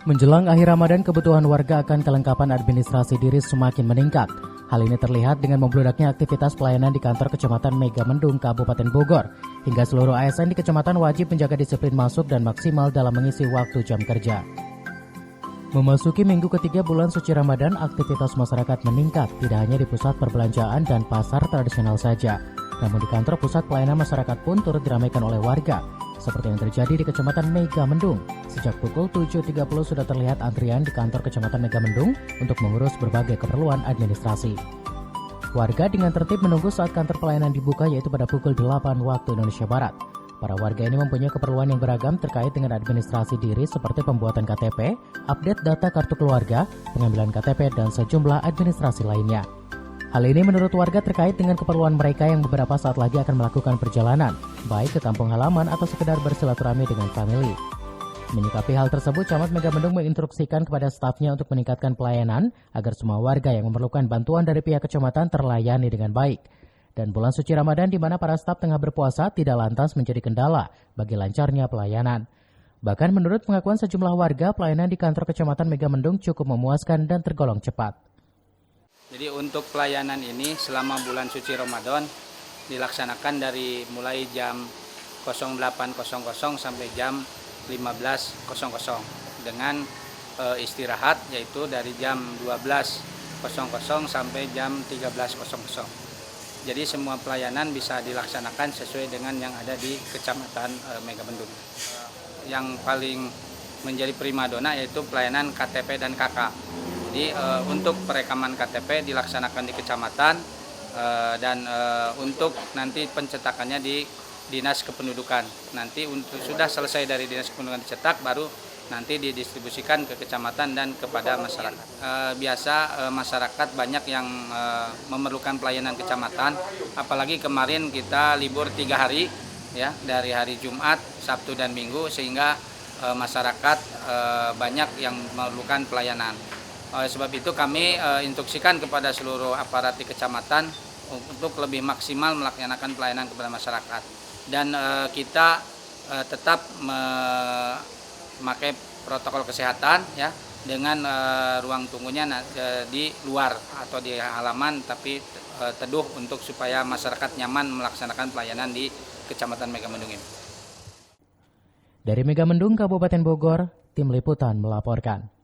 Menjelang akhir Ramadan, kebutuhan warga akan kelengkapan administrasi diri semakin meningkat. Hal ini terlihat dengan membludaknya aktivitas pelayanan di kantor Kecamatan Megamendung, Kabupaten Bogor. Hingga seluruh ASN di kecamatan wajib menjaga disiplin masuk dan maksimal dalam mengisi waktu jam kerja. Memasuki minggu ketiga bulan suci Ramadan, aktivitas masyarakat meningkat, tidak hanya di pusat perbelanjaan dan pasar tradisional saja. Namun di kantor pusat pelayanan masyarakat pun turut diramaikan oleh warga, seperti yang terjadi di Kecamatan Megamendung. Sejak pukul 7.30 sudah terlihat antrian di kantor Kecamatan Megamendung untuk mengurus berbagai keperluan administrasi. Warga dengan tertib menunggu saat kantor pelayanan dibuka, yaitu pada pukul 8 waktu Indonesia Barat. Para warga ini mempunyai keperluan yang beragam terkait dengan administrasi diri seperti pembuatan KTP, update data kartu keluarga, pengambilan KTP, dan sejumlah administrasi lainnya. Hal ini menurut warga terkait dengan keperluan mereka yang beberapa saat lagi akan melakukan perjalanan, baik ke kampung halaman atau sekedar bersilaturahmi dengan famili. Menyikapi hal tersebut, Camat Megamendung menginstruksikan kepada stafnya untuk meningkatkan pelayanan agar semua warga yang memerlukan bantuan dari pihak kecamatan terlayani dengan baik. Dan bulan suci Ramadan di mana para staf tengah berpuasa tidak lantas menjadi kendala bagi lancarnya pelayanan. Bahkan menurut pengakuan sejumlah warga, pelayanan di kantor Kecamatan Megamendung cukup memuaskan dan tergolong cepat. Jadi untuk pelayanan ini selama bulan suci Ramadan dilaksanakan dari mulai jam 08.00 sampai jam 15.00 dengan istirahat yaitu dari jam 12.00 sampai jam 13.00. Jadi semua pelayanan bisa dilaksanakan sesuai dengan yang ada di Kecamatan Megamendung. Yang paling menjadi primadona yaitu pelayanan KTP dan KK. Jadi untuk perekaman KTP dilaksanakan di kecamatan dan untuk nanti pencetakannya di Dinas Kependudukan. Nanti untuk sudah selesai dari Dinas Kependudukan dicetak, baru nanti didistribusikan ke kecamatan dan kepada masyarakat. Biasa masyarakat banyak yang memerlukan pelayanan kecamatan, apalagi kemarin kita libur 3 hari, ya, dari hari Jumat, Sabtu dan Minggu, sehingga masyarakat banyak yang memerlukan pelayanan. Sebab itu kami instruksikan kepada seluruh aparat di kecamatan untuk lebih maksimal melaksanakan pelayanan kepada masyarakat. Dan kita tetap memakai protokol kesehatan, ya, dengan ruang tunggunya di luar atau di halaman, tapi teduh untuk supaya masyarakat nyaman melaksanakan pelayanan di Kecamatan Megamendung ini. Dari Megamendung, Kabupaten Bogor, Tim Liputan melaporkan.